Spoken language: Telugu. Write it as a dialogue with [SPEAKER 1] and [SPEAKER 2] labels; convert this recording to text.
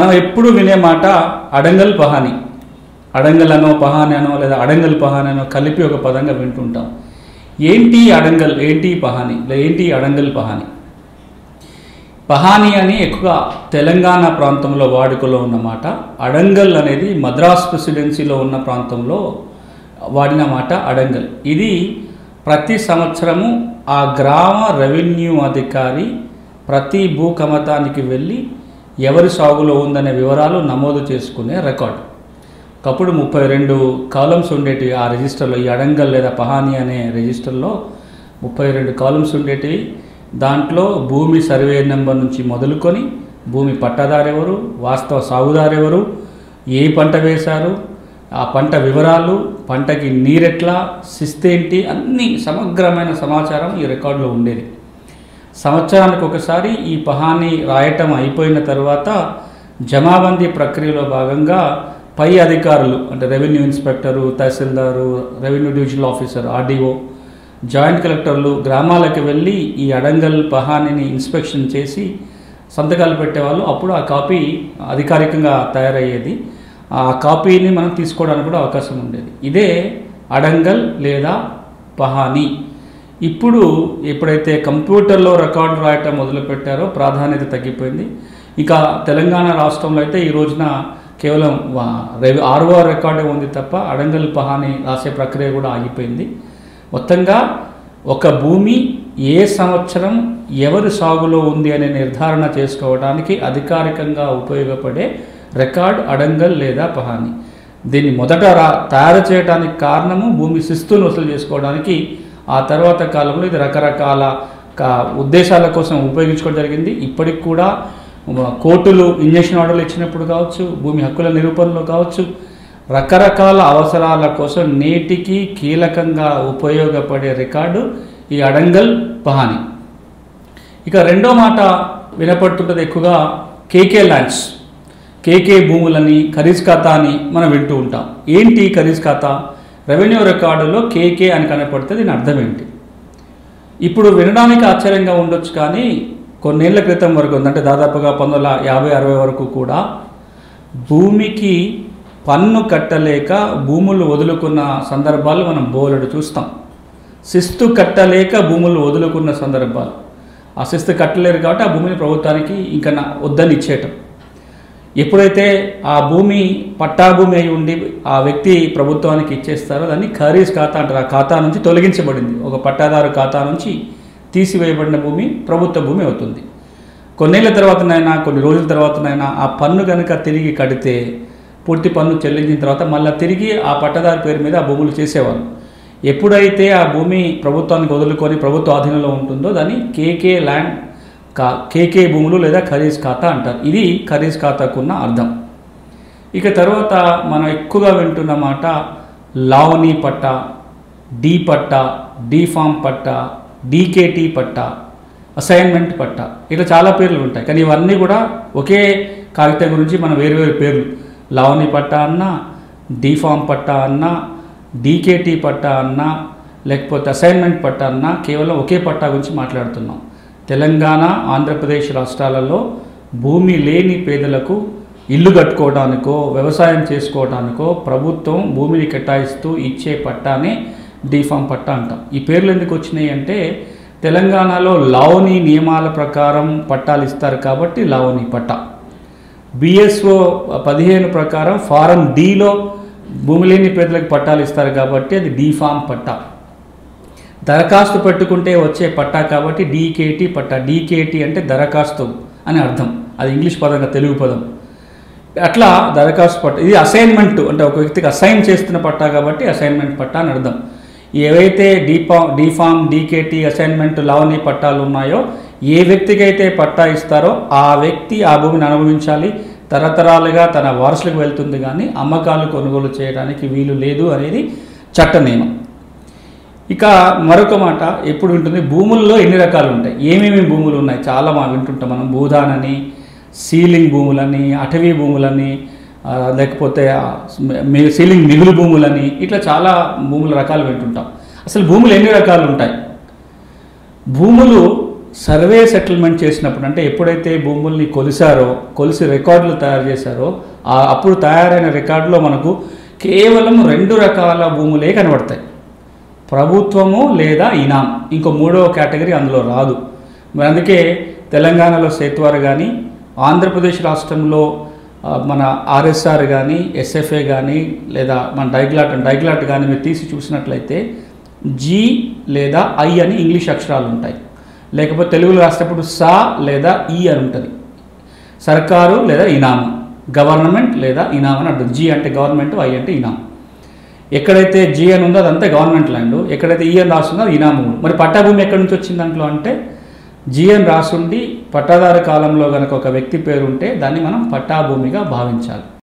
[SPEAKER 1] మనం ఎప్పుడు వినే మాట అడంగల్ పహాని. అడంగల్ అనో పహాని అనో లేదా అడంగల్ పహాని అనో కలిపి ఒక పదంగా వింటుంటాం. ఏంటి అడంగల్, ఏంటి పహాని, లేదా ఏంటి అడంగల్ పహాని? పహాని అని ఎక్కువగా తెలంగాణ ప్రాంతంలో వాడుకలో ఉన్నమాట. అడంగల్ అనేది మద్రాస్ ప్రెసిడెన్సీలో ఉన్న ప్రాంతంలో వాడిన మాట అడంగల్. ఇది ప్రతి సంవత్సరము ఆ గ్రామ రెవెన్యూ అధికారి ప్రతి భూ కమతానికి వెళ్ళి ఎవరి సాగులో ఉందనే వివరాలు నమోదు చేసుకునే రికార్డు. ఒకప్పుడు 32 కాలమ్స్ ఉండేటివి ఆ రిజిస్టర్లో. ఈ అడంగల్ లేదా పహాని అనే రిజిస్టర్లో 32 కాలమ్స్ ఉండేటివి. దాంట్లో భూమి సర్వే నెంబర్ నుంచి మొదలుకొని భూమి పట్టాదారెవరు, వాస్తవ సాగుదారెవరు, ఏ పంట వేశారు, ఆ పంట వివరాలు, పంటకి నీరెట్లా, శిస్తేంటి, అన్ని సమగ్రమైన సమాచారం ఈ రికార్డులో ఉండేది. సంవత్సరానికి ఒకసారి ఈ పహాని రాయటం అయిపోయిన తర్వాత జమాబందీ ప్రక్రియలో భాగంగా పై అధికారులు అంటే revenue inspector, tahsildar, revenue divisional officer, RDO, joint కలెక్టర్లు గ్రామాలకు వెళ్ళి ఈ అడంగల్ పహానిని ఇన్స్పెక్షన్ చేసి సంతకాలు పెట్టేవాళ్ళు. అప్పుడు ఆ కాపీ అధికారికంగా తయారయ్యేది. ఆ కాపీని మనం తీసుకోవడానికి కూడా అవకాశం ఉండేది. ఇదే అడంగల్ లేదా పహాని. ఇప్పుడు ఎప్పుడైతే కంప్యూటర్లో రికార్డు రాయటం మొదలుపెట్టారో ప్రాధాన్యత తగ్గిపోయింది. ఇక తెలంగాణ రాష్ట్రంలో అయితే ఈ రోజున కేవలం ఆర్ఓ రికార్డే ఉంది తప్ప అడంగల్ పహాని రాసే ప్రక్రియ కూడా ఆగిపోయింది. మొత్తంగా ఒక భూమి ఏ సంవత్సరం ఎవరి సాగులో ఉంది అనే నిర్ధారణ చేసుకోవడానికి అధికారికంగా ఉపయోగపడే రికార్డ్ అడంగల్ లేదా పహాని. దీన్ని మొదట తయారు చేయడానికి కారణము భూమి శిస్తును వసూలు చేసుకోవడానికి. ఆ తర్వాత కాలంలో ఇది రకరకాల ఉద్దేశాల కోసం ఉపయోగించుకోవడం జరిగింది. ఇప్పటికి కూడా కోర్టులు ఇంజక్షన్ ఆర్డర్లు ఇచ్చినప్పుడు కావచ్చు, భూమి హక్కుల నిరూపణలో కావచ్చు, రకరకాల అవసరాల కోసం నేటికి కీలకంగా ఉపయోగపడే రికార్డు ఈ అడంగల్ పహాని. ఇక రెండో మాట వినపడుతుంటుంది ఎక్కువగా కేకే ల్యాండ్స్, కేకే భూములని, ఖరీజ్ ఖాతా అని మనం వింటూ ఉంటాం. ఏంటి ఖరీజ్ ఖాతా? రెవెన్యూ రికార్డులో కేకే అని కనపడితే దీని అర్థం ఏంటి? ఇప్పుడు వినడానికి ఆశ్చర్యంగా ఉండొచ్చు, కానీ కొన్నేళ్ల క్రితం వరకు అంటే దాదాపుగా 1950-60 వరకు కూడా భూమికి పన్ను కట్టలేక భూములు వదులుకున్న సందర్భాలు మనం బోలెడు చూస్తాం. శిస్తు కట్టలేక భూములు వదులుకున్న సందర్భాలు. ఆ శిస్తు కట్టలేరు కాబట్టి ఆ భూమిని ప్రభుత్వానికి ఇంకా వద్దని ఇచ్చేయటం. ఎప్పుడైతే ఆ భూమి పట్టా భూమి అయి ఉండి ఆ వ్యక్తి ప్రభుత్వానికి ఇచ్చేస్తారో దాన్ని ఖరీజ్ ఖాతా అంటారు. ఆ ఖాతా నుంచి తొలగించబడింది. ఒక పట్టాదారు ఖాతా నుంచి తీసివేయబడిన భూమి ప్రభుత్వ భూమి అవుతుంది. కొన్నేళ్ల తర్వాతనైనా, కొన్ని రోజుల తర్వాతనైనా ఆ పన్ను కనుక తిరిగి కడితే పూర్తి పన్ను చెల్లించిన తర్వాత మళ్ళీ తిరిగి ఆ పట్టదారు పేరు మీద ఆ భూములు చేసేవాళ్ళు. ఎప్పుడైతే ఆ భూమి ప్రభుత్వానికి వదులుకొని ప్రభుత్వ ఆధీనంలో ఉంటుందో దాన్ని కేకే ల్యాండ్, కేకే భూములు లేదా ఖరీజ్ ఖాతా అంటారు. ఇది ఖరీజ్ ఖాతాకున్న అర్థం. ఇక తర్వాత మనం ఎక్కువగా వింటున్న మాట లావణీ పట్టా, డి పట్టా, డి ఫామ్ పట్టా, డీకేటీ పట్టా, అసైన్మెంట్ పట్టా, ఇట్లా చాలా పేర్లు ఉంటాయి. కానీ ఇవన్నీ కూడా ఒకే కాగితం గురించి మనం వేరు పేర్లు. లావణీ పట్టా అన్నా, డి ఫామ్ పట్టా అన్నా, డీకేటీ పట్టా అన్నా, లేకపోతే అసైన్మెంట్ పట్టా అన్నా కేవలం ఒకే పట్టా గురించి మాట్లాడుతున్నాం. తెలంగాణ, ఆంధ్రప్రదేశ్ రాష్ట్రాలలో భూమి లేని పేదలకు ఇల్లు కట్టుకోవడానికో వ్యవసాయం చేసుకోవడానికో ప్రభుత్వం భూమిని కేటాయిస్తూ ఇచ్చే పట్టానే డీఫామ్ పట్టా అంటాం. ఈ పేర్లు ఎందుకు వచ్చినాయి అంటే తెలంగాణలో లావణీ నియమాల ప్రకారం పట్టాలు ఇస్తారు కాబట్టి లావణీ పట్టా. బిఎస్ఓ 15 ప్రకారం ఫారం డిలో భూమి లేని పేదలకు పట్టాలు ఇస్తారు కాబట్టి అది డీఫామ్ పట్టా. దరఖాస్తు పెట్టుకుంటే వచ్చే పట్టా కాబట్టి డీకేటీ పట్టా. డీకేటీ అంటే దరఖాస్తు అని అర్థం. అది ఇంగ్లీష్ పదంగా తెలుగు పదం. అట్లా దరఖాస్తు పట్టా. ఇది అసైన్మెంట్ అంటే ఒక వ్యక్తికి అసైన్ చేస్తున్న పట్టా కాబట్టి అసైన్మెంట్ పట్టా అని అర్థం. ఏవైతే డీఫామ్, డీకేటీ, అసైన్మెంట్, లావణీ పట్టాలు ఉన్నాయో ఏ వ్యక్తికి అయితే పట్టా ఇస్తారో ఆ వ్యక్తి ఆ భూమిని అనుభవించాలి. తరతరాలుగా తన వారసులకు వెళ్తుంది, కానీ అమ్మకాలు కొనుగోలు చేయడానికి వీలు లేదు అనేది చట్ట నియమం. ఇక మరొక మాట ఎప్పుడు ఉంటుంది, భూముల్లో ఎన్ని రకాలు ఉంటాయి, ఏమేమి భూములు ఉన్నాయి చాలా వింటుంటాం మనం. భూదానని, సీలింగ్ భూములని, అటవీ భూములని, లేకపోతే సీలింగ్ మిగులు భూములని, ఇట్లా చాలా భూముల రకాలు వింటుంటాం. అసలు భూములు ఎన్ని రకాలు ఉంటాయి? భూములు సర్వే సెటిల్మెంట్ చేసినప్పుడు, అంటే ఎప్పుడైతే భూముల్ని కొలిసి రికార్డులు తయారు చేశారో అప్పుడు తయారైన రికార్డులో మనకు కేవలం 2 రకాల భూములే కనబడతాయి. ప్రభుత్వము లేదా ఇనాం, ఇంకో 3వ కేటగిరీ అందులో రాదు. మరి అందుకే తెలంగాణలో సేత్వార్ కానీ, ఆంధ్రప్రదేశ్ రాష్ట్రంలో మన ఆర్ఎస్ఆర్ కానీ, ఎస్ఎఫ్ఏ కానీ, లేదా మన డైగ్లాట్ కానీ మీరు తీసి చూసినట్లయితే జీ లేదా ఐ అని ఇంగ్లీష్ అక్షరాలు ఉంటాయి. లేకపోతే తెలుగులో రాసేటప్పుడు సా లేదా ఈ అని ఉంటుంది. సర్కారు లేదా ఇనాము, గవర్నమెంట్ లేదా ఇనాం అని అంటుంది. జీ అంటే గవర్నమెంట్, ఐ అంటే ఇనాం. ఎక్కడైతే జీ అని ఉందో అదంతా గవర్నమెంట్ ల్యాండ్, ఎక్కడైతే ఈ అని రాస్తుందో అది ఇనాము. మరి పట్టాభూమి ఎక్కడి నుంచి వచ్చింది దాంట్లో అంటే జీ అని రాసుండి పట్టాదారు కాలంలో కనుక ఒక వ్యక్తి పేరు ఉంటే దాన్ని మనం పట్టాభూమిగా భావించాలి.